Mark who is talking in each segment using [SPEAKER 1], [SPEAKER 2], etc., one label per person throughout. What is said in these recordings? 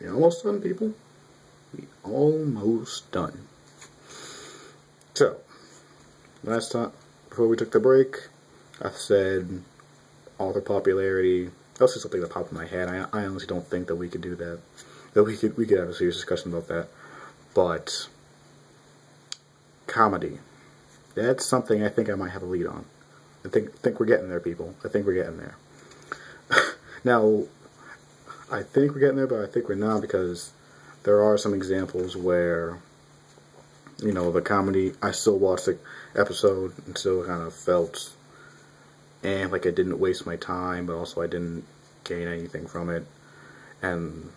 [SPEAKER 1] We're almost done, people. We almost done. So, last time, before we took the break, I said author popularity. That's just something that popped in my head. I honestly don't think that we could do that. That we could have a serious discussion about that. But comedy. That's something I think I might have a lead on. I think we're getting there, people. I think we're getting there. Now, I think we're getting there, but I think we're not, because there are some examples where, you know, the comedy, I still watched the episode and still kind of felt, like I didn't waste my time, but also I didn't gain anything from it. And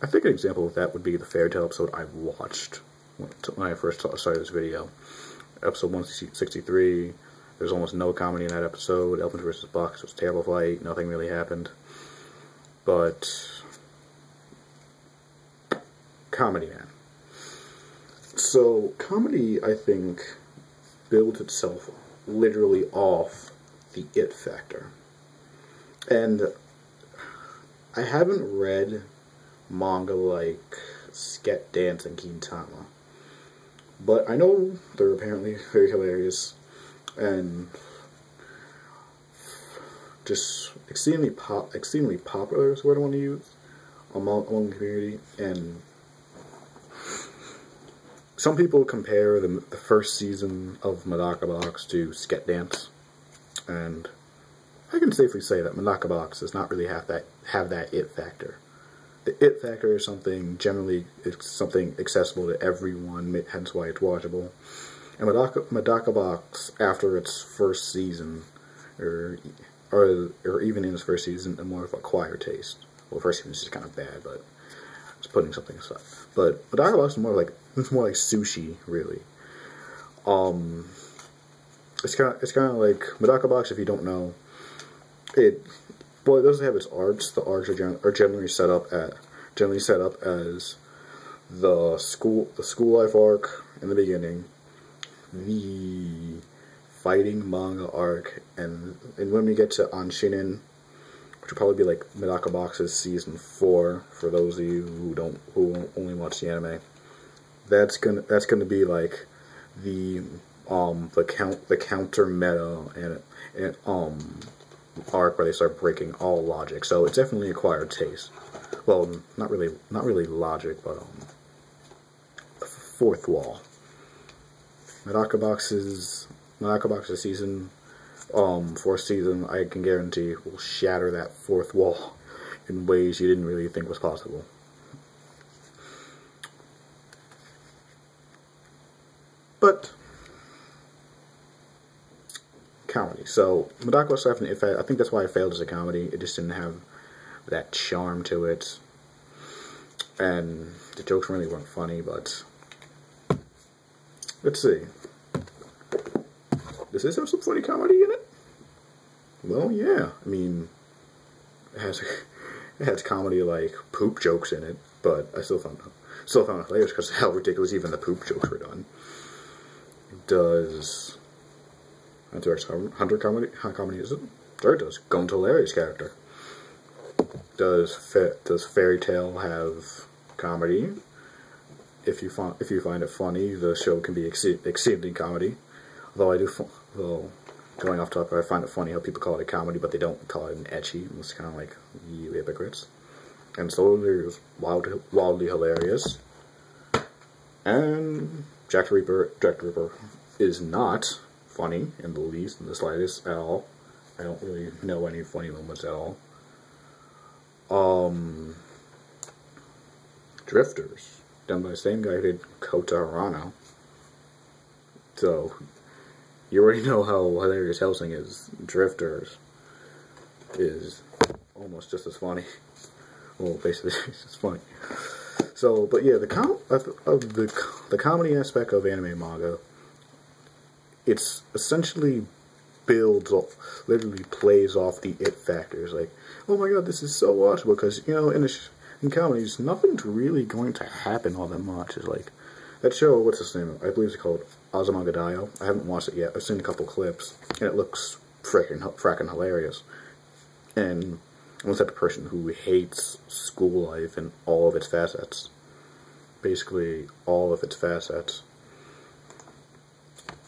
[SPEAKER 1] I think an example of that would be the fairy tale episode I watched when I first started this video. Episode 163, there's almost no comedy in that episode. Elephant versus Bucks was a terrible fight, nothing really happened. But comedy, man. So, comedy, I think, builds itself literally off the it factor. And I haven't read manga like Sket Dance and Gintama, but I know they're apparently very hilarious and just extremely popular is what I want to use among the community. And some people compare the first season of Medaka Box to Sket Dance, and I can safely say that Medaka Box does not really have that it factor. The it factor is something something accessible to everyone, hence why it's watchable. And Medaka Box, after its first season, or even in its first season, a more of an acquired taste. Well, the first season is just kind of bad, but it's putting something aside. But Medaka Box is more like sushi, really. It's kind of like Medaka Box. If you don't know, it doesn't have its arcs. The arcs are generally set up as the school life arc in the beginning, the fighting manga arc, and when we get to Anshinin, which will probably be like Medaka Box's season 4 for those of you who only watch the anime. That's gonna be like the counter meta and arc where they start breaking all logic. So it's definitely acquired taste. Well, not really logic, but fourth wall. Medaka Box's season, fourth season, I can guarantee will shatter that fourth wall in ways you didn't really think was possible. But comedy. So Medaka Box, I think that's why I failed as a comedy. It just didn't have that charm to it, and the jokes really weren't funny. But let's see. Does this have some funny comedy in it? Well, yeah. I mean, it has comedy like poop jokes in it, but I still found it hilarious because how ridiculous even the poop jokes were done. Does Hunter comedy? How comedy is it? Sure, it does. Gonto Hilarious character. Does Fairy Tail have comedy? If you find it funny, the show can be exceedingly comedy. Although going off topic, I find it funny how people call it a comedy, but they don't call it an ecchi. It's kind of like you hypocrites. And so there's wildly hilarious. And Jack the Ripper is not funny in the slightest at all. I don't really know any funny moments at all. Drifters, done by the same guy who did Kota Harano. So, you already know how hilarious Hellsing is. Drifters is almost just as funny. Well, basically, it's just funny. So, but yeah, the comedy aspect of anime manga, it's essentially literally plays off the it factors. Like, oh my god, this is so watchable, because, you know, in comedies, nothing's really going to happen all that much. It's like, that show, what's its name? I believe it's called Azumanga Daioh. I haven't watched it yet. I've seen a couple clips, and it looks fracking hilarious. And I'm the type of person who hates school life in all of its facets. Basically, all of its facets.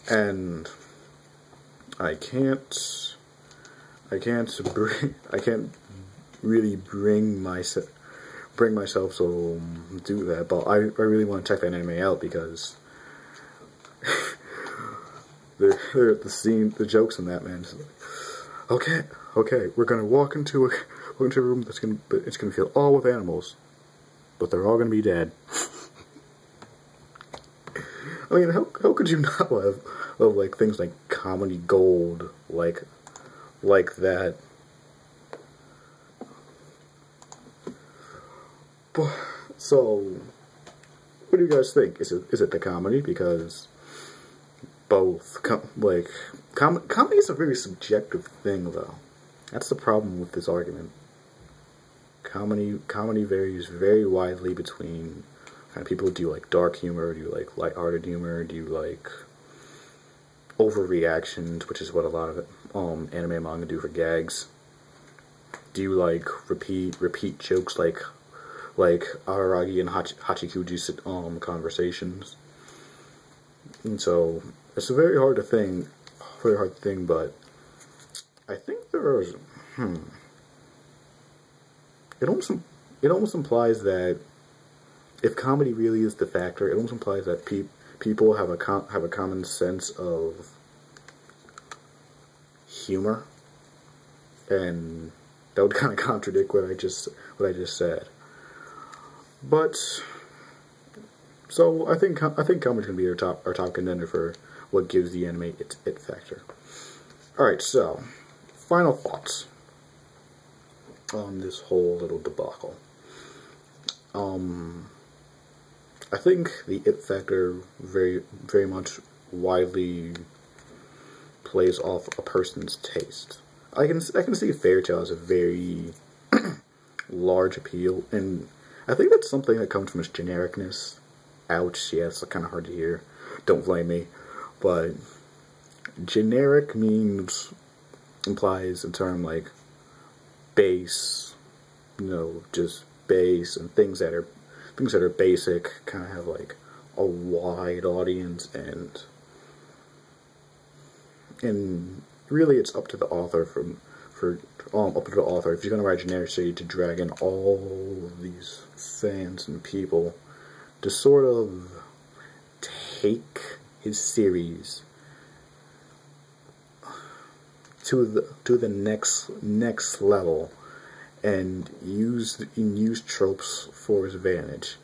[SPEAKER 1] And I can't really bring myself to do that, but I really want to check that anime out because the jokes in that, man. Okay, we're gonna walk into a room it's gonna fill all with animals, but they're all gonna be dead. I mean, how could you not love like things like comedy gold like that? So, what do you guys think? Is it the comedy? Because both comedy is a very subjective thing, though. That's the problem with this argument. Comedy varies very widely between kind of people. Do you like dark humor? Do you like lighthearted humor? Do you like overreactions, which is what a lot of anime and manga do for gags? Do you like repeat jokes like Araragi and Hachikuji's conversations? And so it's a very hard thing, but I think there is it almost implies that if comedy really is the factor, it almost implies that people have a common sense of humor, and that would kind of contradict what I just said. But so I think comedy's gonna be our top contender for what gives the anime its it factor. All right, so final thoughts on this whole little debacle. I think the it factor very much widely plays off a person's taste. I can see fairy tale as a very large appeal, and I think that's something that comes from its genericness. Ouch, yeah, it's kind of hard to hear. Don't blame me. But generic implies a term like base, just base, and things that are basic kind of have like a wide audience, and really it's up to the author if you're gonna write generic series to drag in all of these fans and people to sort of take his series to the next level and use tropes for his advantage.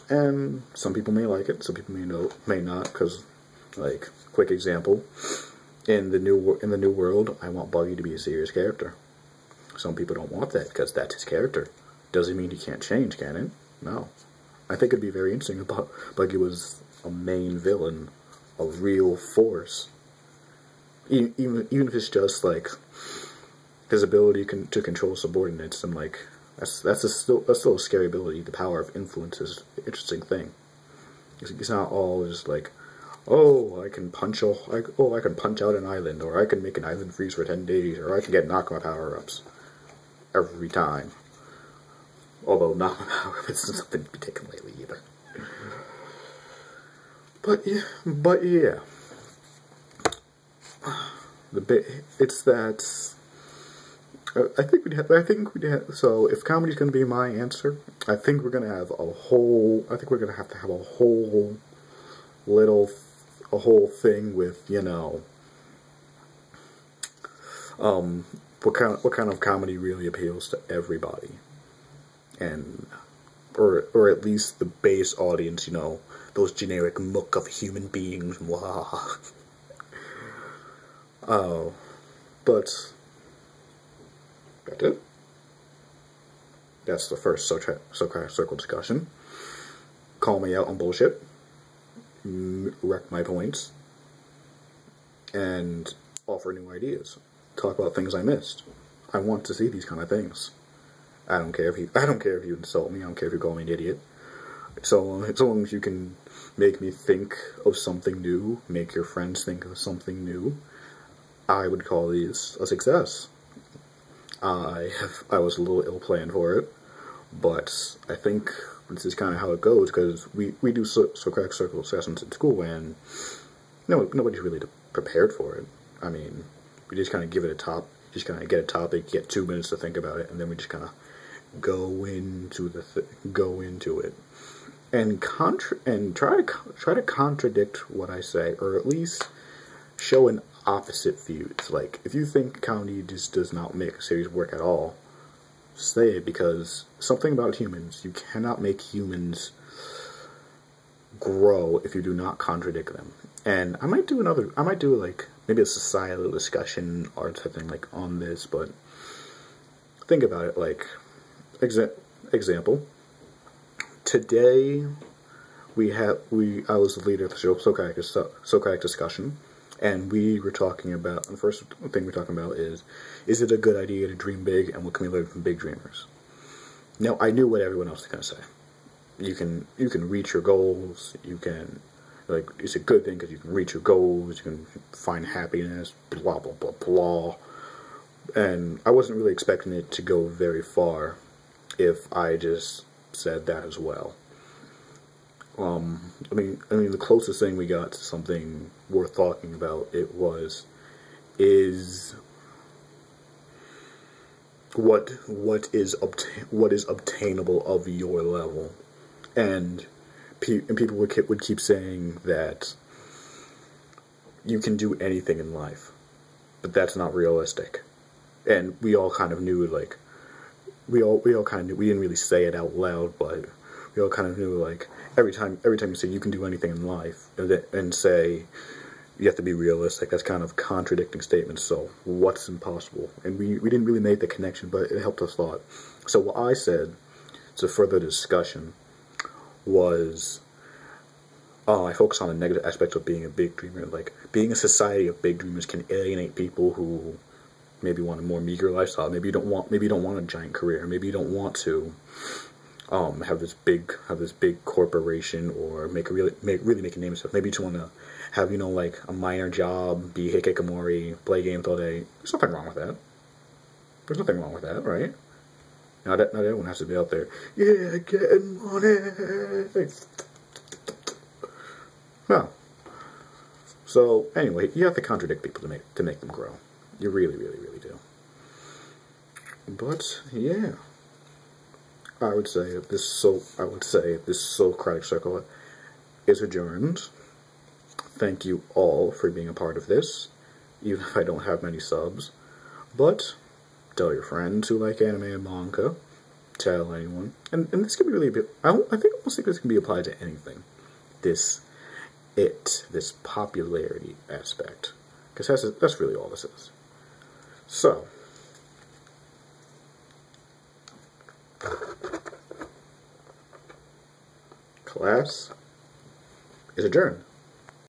[SPEAKER 1] And some people may like it, some people may not, because, like, quick example, in the new world, I want Buggy to be a serious character. Some people don't want that because that's his character. Doesn't mean he can't change, can it? No. I think it'd be very interesting if Buggy was a main villain, a real force. Even if it's just like his ability to control subordinates, and like that's still a scary ability. The power of influence is an interesting thing. It's not all just like, oh, I can punch out an island, or I can make an island freeze for 10 days, or I can get Nakama power-ups every time. Although Nakama power-ups isn't something to be taken lightly either. But yeah. It's that. I think we'd have. So if comedy's going to be my answer, I think we're going to have a whole. I think we're going to have a whole thing with what kind of comedy really appeals to everybody, and or at least the base audience. Those generic muck of human beings. Blah. But that's it. That's the first Shocratic circle discussion. Call me out on bullshit, wreck my points, and offer new ideas. Talk about things I missed. I want to see these kind of things. I don't care if you insult me. I don't care if you call me an idiot. So long as you can make me think of something new, make your friends think of something new, I would call these a success. I was a little ill-planned for it, but I think this is kind of how it goes, because we do Socratic circle sessions in school, and no, nobody's really prepared for it. I mean, we just kind of give it a top, just kind of get a topic, get 2 minutes to think about it, and then we just kind of go into it, and try to contradict what I say, or at least show an opposite view. It's like, if you think comedy just does not make a series work at all, say it, because something about humans, you cannot make humans grow if you do not contradict them. And I might do like maybe a societal discussion or something like on this, but think about it. Like, example, today I was the leader of the show Socratic Discussion, and we were talking about, the first thing we're talking about is it a good idea to dream big, and what can we learn from big dreamers? Now, I knew what everyone else was going to say. You can reach your goals, you can, like, it's a good thing because you can reach your goals, you can find happiness, blah, blah, blah, blah. And I wasn't really expecting it to go very far if I just said that as well. I mean, the closest thing we got to something worth talking about is what is obtainable of your level, and people would keep saying that you can do anything in life, but that's not realistic. And we all kind of knew, like, we all kind of knew. We didn't really say it out loud, but we all kind of knew, like, every time you say you can do anything in life, and say you have to be realistic, that's kind of contradicting statements. So what's impossible? And we didn't really make the connection, but it helped us a lot. So what I said to further discussion was, I focus on the negative aspects of being a big dreamer. Like, being a society of big dreamers can alienate people who maybe want a more meager lifestyle. Maybe you don't want a giant career. Maybe you don't want to have this big corporation, or really make a name of stuff. Maybe you just want to have, like, a minor job, be hikikomori, play games all day. There's nothing wrong with that. There's nothing wrong with that, right? Not everyone has to be out there, yeah, getting money. No. So anyway, you have to contradict people to make them grow. You really, really, really do. But yeah, I would say this Socratic circle is adjourned. Thank you all for being a part of this, even if I don't have many subs. But tell your friends who like anime and manga. Tell anyone, and this can be really. I think this can be applied to anything. This popularity aspect, because that's really all this is. So, class is adjourned.